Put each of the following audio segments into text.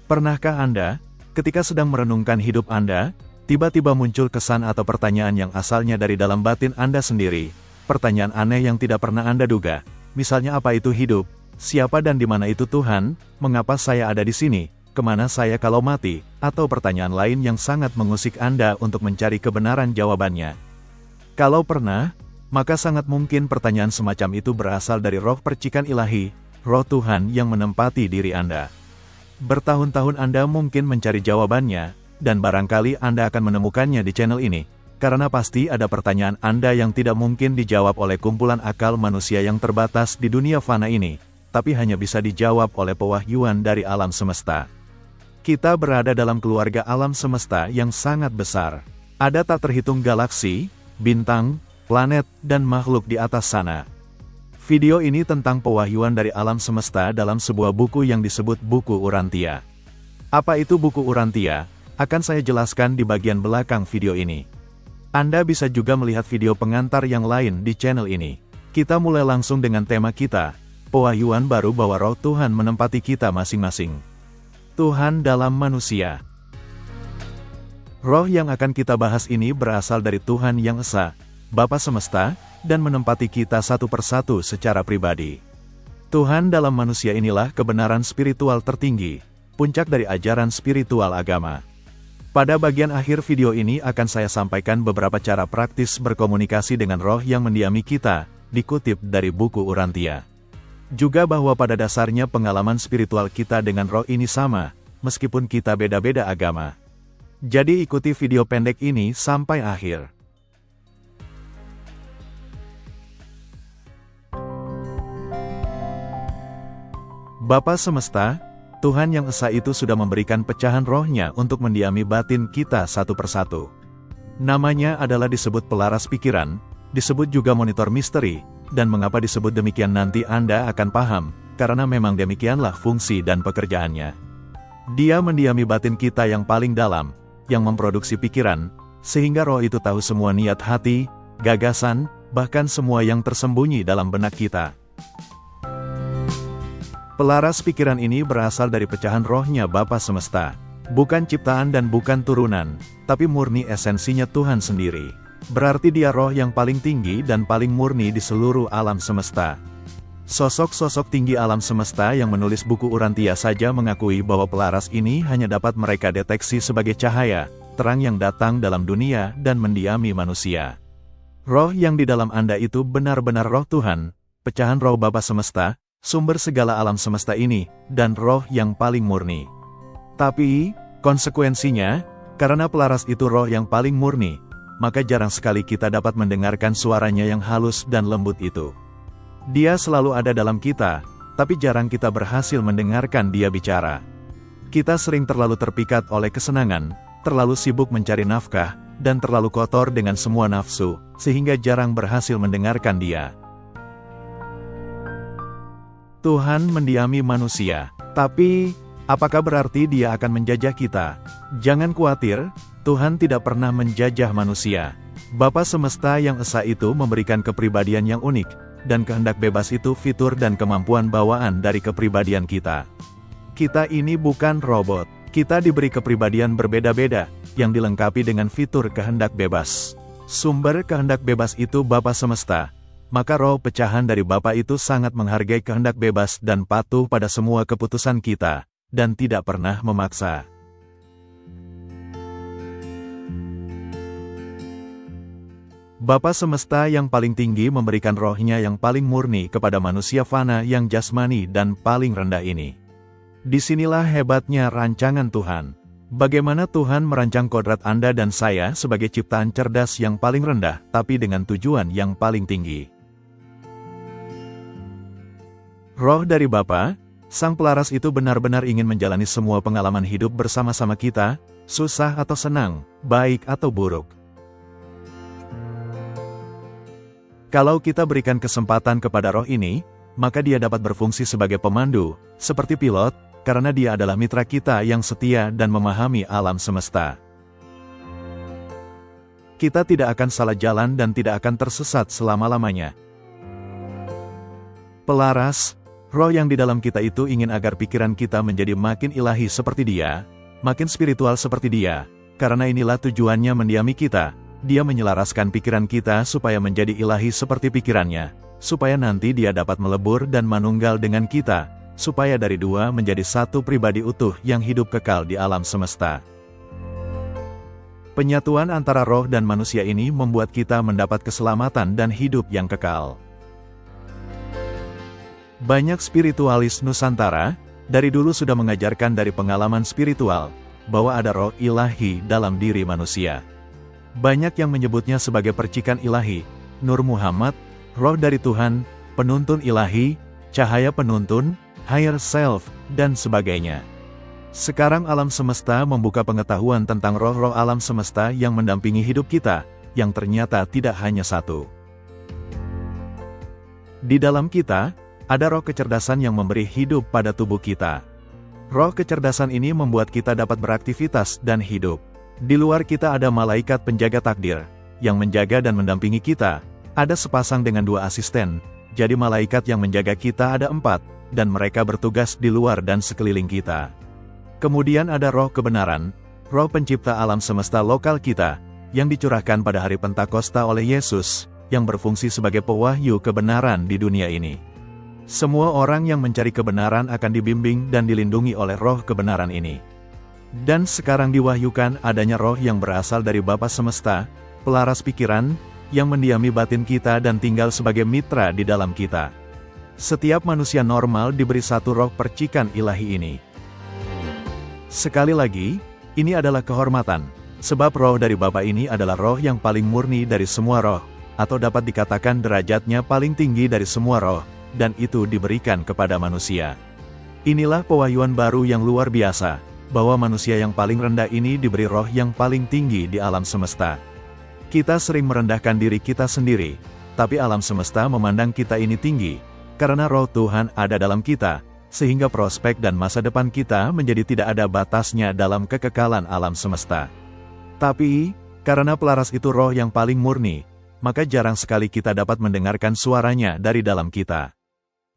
Pernahkah Anda, ketika sedang merenungkan hidup Anda, tiba-tiba muncul kesan atau pertanyaan yang asalnya dari dalam batin Anda sendiri, pertanyaan aneh yang tidak pernah Anda duga, misalnya apa itu hidup, siapa dan di mana itu Tuhan, mengapa saya ada di sini, kemana saya kalau mati, atau pertanyaan lain yang sangat mengusik Anda untuk mencari kebenaran jawabannya. Kalau pernah, maka sangat mungkin pertanyaan semacam itu berasal dari roh percikan ilahi, roh Tuhan yang menempati diri Anda. Bertahun-tahun Anda mungkin mencari jawabannya, dan barangkali Anda akan menemukannya di channel ini, karena pasti ada pertanyaan Anda yang tidak mungkin dijawab oleh kumpulan akal manusia yang terbatas di dunia fana ini, tapi hanya bisa dijawab oleh pewahyuan dari alam semesta. Kita berada dalam keluarga alam semesta yang sangat besar. Ada tak terhitung galaksi, bintang, planet, dan makhluk di atas sana. Video ini tentang pewahyuan dari alam semesta dalam sebuah buku yang disebut Buku Urantia. Apa itu Buku Urantia? Akan saya jelaskan di bagian belakang video ini. Anda bisa juga melihat video pengantar yang lain di channel ini. Kita mulai langsung dengan tema kita, pewahyuan baru bahwa roh Tuhan menempati kita masing-masing. Tuhan dalam manusia. Roh yang akan kita bahas ini berasal dari Tuhan Yang Esa, Bapa Semesta, dan menempati kita satu persatu secara pribadi. Tuhan dalam manusia inilah kebenaran spiritual tertinggi, puncak dari ajaran spiritual agama. Pada bagian akhir video ini akan saya sampaikan beberapa cara praktis berkomunikasi dengan roh yang mendiami kita, dikutip dari Buku Urantia. Juga bahwa pada dasarnya pengalaman spiritual kita dengan roh ini sama, meskipun kita beda-beda agama. Jadi ikuti video pendek ini sampai akhir. Bapa Semesta, Tuhan Yang Esa itu sudah memberikan pecahan rohnya untuk mendiami batin kita satu persatu. Namanya adalah disebut pelaras pikiran, disebut juga monitor misteri, dan mengapa disebut demikian nanti Anda akan paham, karena memang demikianlah fungsi dan pekerjaannya. Dia mendiami batin kita yang paling dalam, yang memproduksi pikiran, sehingga roh itu tahu semua niat hati, gagasan, bahkan semua yang tersembunyi dalam benak kita. Pelaras pikiran ini berasal dari pecahan rohnya Bapa Semesta. Bukan ciptaan dan bukan turunan, tapi murni esensinya Tuhan sendiri. Berarti dia roh yang paling tinggi dan paling murni di seluruh alam semesta. Sosok-sosok tinggi alam semesta yang menulis Buku Urantia saja mengakui bahwa pelaras ini hanya dapat mereka deteksi sebagai cahaya, terang yang datang dalam dunia dan mendiami manusia. Roh yang di dalam Anda itu benar-benar roh Tuhan, pecahan roh Bapa Semesta, sumber segala alam semesta ini, dan roh yang paling murni. Tapi, konsekuensinya, karena pelaras itu roh yang paling murni, maka jarang sekali kita dapat mendengarkan suaranya yang halus dan lembut itu. Dia selalu ada dalam kita, tapi jarang kita berhasil mendengarkan dia bicara. Kita sering terlalu terpikat oleh kesenangan, terlalu sibuk mencari nafkah, dan terlalu kotor dengan semua nafsu, sehingga jarang berhasil mendengarkan dia. Tuhan mendiami manusia, tapi apakah berarti dia akan menjajah kita? Jangan khawatir, Tuhan tidak pernah menjajah manusia. Bapa Semesta Yang Esa itu memberikan kepribadian yang unik, dan kehendak bebas itu fitur dan kemampuan bawaan dari kepribadian kita. Kita ini bukan robot, kita diberi kepribadian berbeda-beda, yang dilengkapi dengan fitur kehendak bebas. Sumber kehendak bebas itu Bapa Semesta. Maka roh pecahan dari Bapa itu sangat menghargai kehendak bebas dan patuh pada semua keputusan kita, dan tidak pernah memaksa. Bapa Semesta yang paling tinggi memberikan rohnya yang paling murni kepada manusia fana yang jasmani dan paling rendah ini. Disinilah hebatnya rancangan Tuhan. Bagaimana Tuhan merancang kodrat Anda dan saya sebagai ciptaan cerdas yang paling rendah, tapi dengan tujuan yang paling tinggi. Roh dari Bapa, Sang Pelaras itu benar-benar ingin menjalani semua pengalaman hidup bersama-sama kita, susah atau senang, baik atau buruk. Kalau kita berikan kesempatan kepada roh ini, maka dia dapat berfungsi sebagai pemandu, seperti pilot, karena dia adalah mitra kita yang setia dan memahami alam semesta. Kita tidak akan salah jalan dan tidak akan tersesat selama-lamanya. Pelaras, Roh yang di dalam kita itu ingin agar pikiran kita menjadi makin ilahi seperti Dia, makin spiritual seperti Dia. Karena inilah tujuannya mendiami kita. Dia menyelaraskan pikiran kita supaya menjadi ilahi seperti pikirannya, supaya nanti Dia dapat melebur dan manunggal dengan kita, supaya dari dua menjadi satu pribadi utuh yang hidup kekal di alam semesta. Penyatuan antara roh dan manusia ini membuat kita mendapat keselamatan dan hidup yang kekal. Banyak spiritualis Nusantara dari dulu sudah mengajarkan dari pengalaman spiritual bahwa ada roh ilahi dalam diri manusia. Banyak yang menyebutnya sebagai percikan ilahi, Nur Muhammad, roh dari Tuhan, penuntun ilahi, cahaya penuntun, higher self, dan sebagainya. Sekarang alam semesta membuka pengetahuan tentang roh-roh alam semesta yang mendampingi hidup kita, yang ternyata tidak hanya satu. Di dalam kita, ada roh kecerdasan yang memberi hidup pada tubuh kita. Roh kecerdasan ini membuat kita dapat beraktivitas dan hidup. Di luar kita ada malaikat penjaga takdir, yang menjaga dan mendampingi kita. Ada sepasang dengan 2 asisten, jadi malaikat yang menjaga kita ada 4, dan mereka bertugas di luar dan sekeliling kita. Kemudian ada roh kebenaran, roh pencipta alam semesta lokal kita, yang dicurahkan pada hari Pentakosta oleh Yesus, yang berfungsi sebagai pewahyu kebenaran di dunia ini. Semua orang yang mencari kebenaran akan dibimbing dan dilindungi oleh roh kebenaran ini. Dan sekarang diwahyukan adanya roh yang berasal dari Bapa Semesta, pelaras pikiran, yang mendiami batin kita dan tinggal sebagai mitra di dalam kita. Setiap manusia normal diberi satu roh percikan ilahi ini. Sekali lagi, ini adalah kehormatan, sebab roh dari Bapa ini adalah roh yang paling murni dari semua roh, atau dapat dikatakan derajatnya paling tinggi dari semua roh, dan itu diberikan kepada manusia. Inilah pewahyuan baru yang luar biasa, bahwa manusia yang paling rendah ini diberi roh yang paling tinggi di alam semesta. Kita sering merendahkan diri kita sendiri, tapi alam semesta memandang kita ini tinggi, karena roh Tuhan ada dalam kita, sehingga prospek dan masa depan kita menjadi tidak ada batasnya dalam kekekalan alam semesta. Tapi, karena pelaras itu roh yang paling murni, maka jarang sekali kita dapat mendengarkan suaranya dari dalam kita.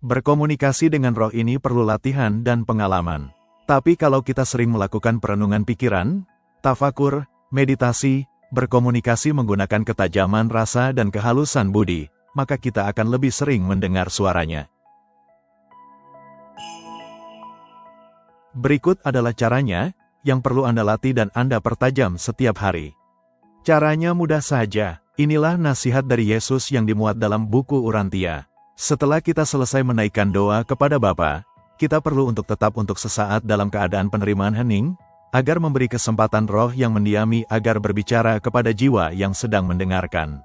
Berkomunikasi dengan roh ini perlu latihan dan pengalaman. Tapi kalau kita sering melakukan perenungan pikiran, tafakur, meditasi, berkomunikasi menggunakan ketajaman rasa dan kehalusan budi, maka kita akan lebih sering mendengar suaranya. Berikut adalah caranya, yang perlu Anda latih dan Anda pertajam setiap hari. Caranya mudah saja, inilah nasihat dari Yesus yang dimuat dalam buku Urantia. Setelah kita selesai menaikkan doa kepada Bapa, kita perlu untuk tetap untuk sesaat dalam keadaan penerimaan hening, agar memberi kesempatan roh yang mendiami agar berbicara kepada jiwa yang sedang mendengarkan.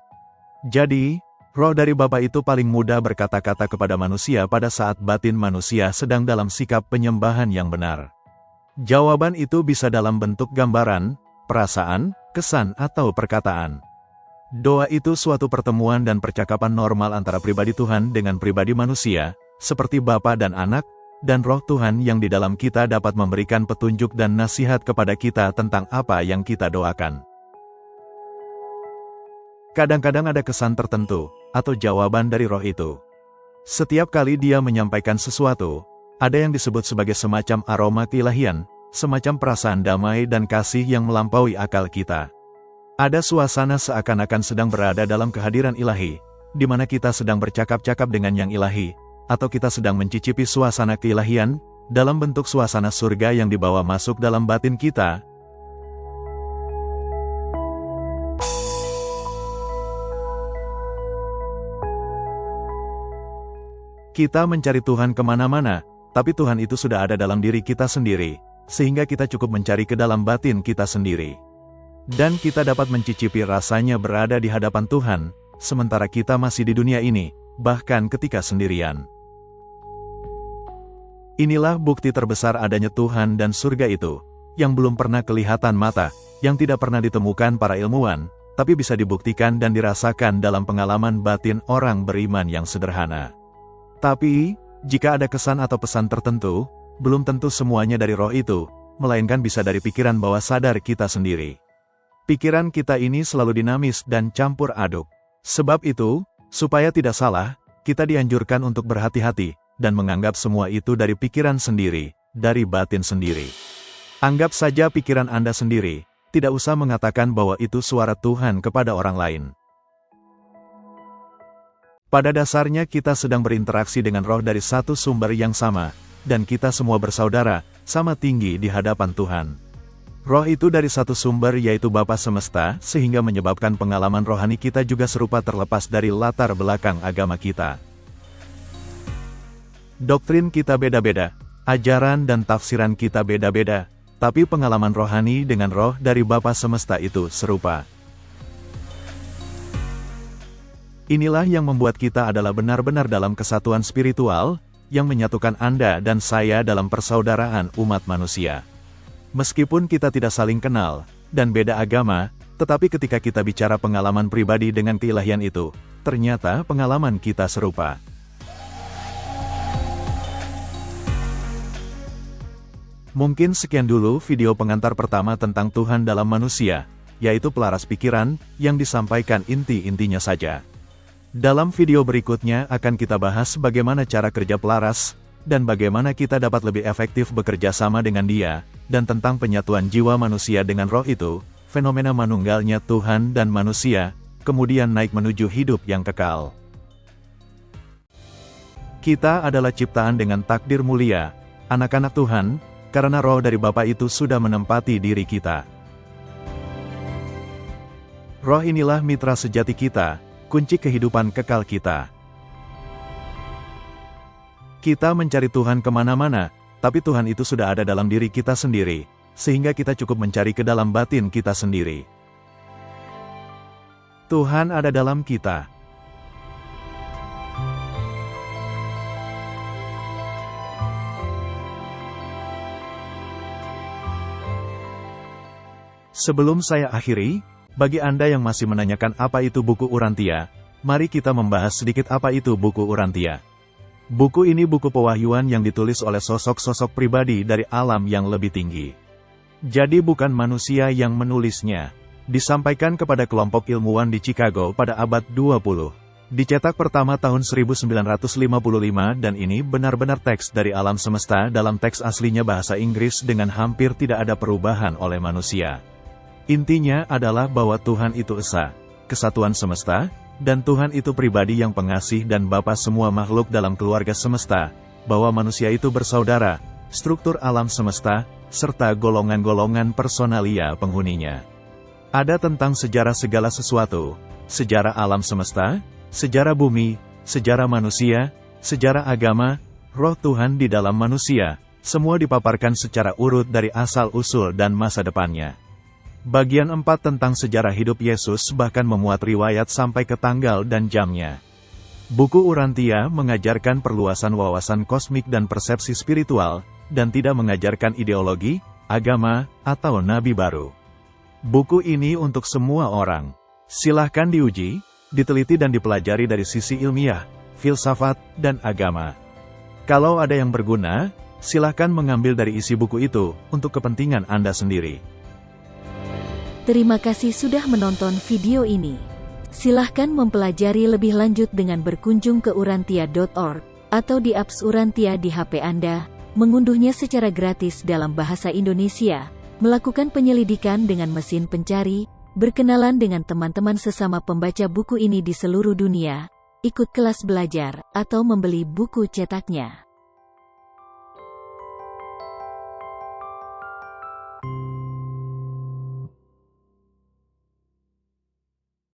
Jadi, roh dari Bapa itu paling mudah berkata-kata kepada manusia pada saat batin manusia sedang dalam sikap penyembahan yang benar. Jawaban itu bisa dalam bentuk gambaran, perasaan, kesan atau perkataan. Doa itu suatu pertemuan dan percakapan normal antara pribadi Tuhan dengan pribadi manusia, seperti Bapa dan Anak, dan Roh Tuhan yang di dalam kita dapat memberikan petunjuk dan nasihat kepada kita tentang apa yang kita doakan. Kadang-kadang ada kesan tertentu, atau jawaban dari roh itu. Setiap kali dia menyampaikan sesuatu, ada yang disebut sebagai semacam aroma keilahian, semacam perasaan damai dan kasih yang melampaui akal kita. Ada suasana seakan-akan sedang berada dalam kehadiran ilahi, di mana kita sedang bercakap-cakap dengan yang ilahi, atau kita sedang mencicipi suasana keilahian, dalam bentuk suasana surga yang dibawa masuk dalam batin kita. Kita mencari Tuhan kemana-mana, tapi Tuhan itu sudah ada dalam diri kita sendiri, sehingga kita cukup mencari ke dalam batin kita sendiri. Dan kita dapat mencicipi rasanya berada di hadapan Tuhan, sementara kita masih di dunia ini, bahkan ketika sendirian. Inilah bukti terbesar adanya Tuhan dan surga itu, yang belum pernah kelihatan mata, yang tidak pernah ditemukan para ilmuwan, tapi bisa dibuktikan dan dirasakan dalam pengalaman batin orang beriman yang sederhana. Tapi, jika ada kesan atau pesan tertentu, belum tentu semuanya dari roh itu, melainkan bisa dari pikiran bawah sadar kita sendiri. Pikiran kita ini selalu dinamis dan campur aduk. Sebab itu, supaya tidak salah, kita dianjurkan untuk berhati-hati, dan menganggap semua itu dari pikiran sendiri, dari batin sendiri. Anggap saja pikiran Anda sendiri, tidak usah mengatakan bahwa itu suara Tuhan kepada orang lain. Pada dasarnya kita sedang berinteraksi dengan roh dari satu sumber yang sama, dan kita semua bersaudara, sama tinggi di hadapan Tuhan. Roh itu dari satu sumber yaitu Bapa Semesta, sehingga menyebabkan pengalaman rohani kita juga serupa terlepas dari latar belakang agama kita. Doktrin kita beda-beda, ajaran dan tafsiran kita beda-beda, tapi pengalaman rohani dengan roh dari Bapa Semesta itu serupa. Inilah yang membuat kita adalah benar-benar dalam kesatuan spiritual, yang menyatukan Anda dan saya dalam persaudaraan umat manusia. Meskipun kita tidak saling kenal, dan beda agama, tetapi ketika kita bicara pengalaman pribadi dengan keilahian itu, ternyata pengalaman kita serupa. Mungkin sekian dulu video pengantar pertama tentang Tuhan dalam manusia, yaitu pelaras pikiran, yang disampaikan inti-intinya saja. Dalam video berikutnya akan kita bahas bagaimana cara kerja pelaras, dan bagaimana kita dapat lebih efektif bekerja sama dengan Dia, dan tentang penyatuan jiwa manusia dengan roh itu, fenomena manunggalnya Tuhan dan manusia, kemudian naik menuju hidup yang kekal. Kita adalah ciptaan dengan takdir mulia, anak-anak Tuhan, karena roh dari Bapa itu sudah menempati diri kita. Roh inilah mitra sejati kita, kunci kehidupan kekal kita. Kita mencari Tuhan kemana-mana, tapi Tuhan itu sudah ada dalam diri kita sendiri, sehingga kita cukup mencari ke dalam batin kita sendiri. Tuhan ada dalam kita. Sebelum saya akhiri, bagi Anda yang masih menanyakan apa itu buku Urantia, mari kita membahas sedikit apa itu buku Urantia. Buku ini buku pewahyuan yang ditulis oleh sosok-sosok pribadi dari alam yang lebih tinggi. Jadi bukan manusia yang menulisnya. Disampaikan kepada kelompok ilmuwan di Chicago pada abad 20. Dicetak pertama tahun 1955 dan ini benar-benar teks dari alam semesta dalam teks aslinya bahasa Inggris dengan hampir tidak ada perubahan oleh manusia. Intinya adalah bahwa Tuhan itu esa, kesatuan semesta, dan Tuhan itu pribadi yang pengasih dan Bapa semua makhluk dalam keluarga semesta, bahwa manusia itu bersaudara, struktur alam semesta, serta golongan-golongan personalia penghuninya. Ada tentang sejarah segala sesuatu, sejarah alam semesta, sejarah bumi, sejarah manusia, sejarah agama, roh Tuhan di dalam manusia, semua dipaparkan secara urut dari asal-usul dan masa depannya. Bagian 4 tentang sejarah hidup Yesus bahkan memuat riwayat sampai ke tanggal dan jamnya. Buku Urantia mengajarkan perluasan wawasan kosmik dan persepsi spiritual, dan tidak mengajarkan ideologi, agama, atau nabi baru. Buku ini untuk semua orang. Silahkan diuji, diteliti dan dipelajari dari sisi ilmiah, filsafat, dan agama. Kalau ada yang berguna, silahkan mengambil dari isi buku itu, untuk kepentingan Anda sendiri. Terima kasih sudah menonton video ini. Silahkan mempelajari lebih lanjut dengan berkunjung ke urantia.org, atau di apps Urantia di HP Anda, mengunduhnya secara gratis dalam bahasa Indonesia, melakukan penyelidikan dengan mesin pencari, berkenalan dengan teman-teman sesama pembaca buku ini di seluruh dunia, ikut kelas belajar, atau membeli buku cetaknya.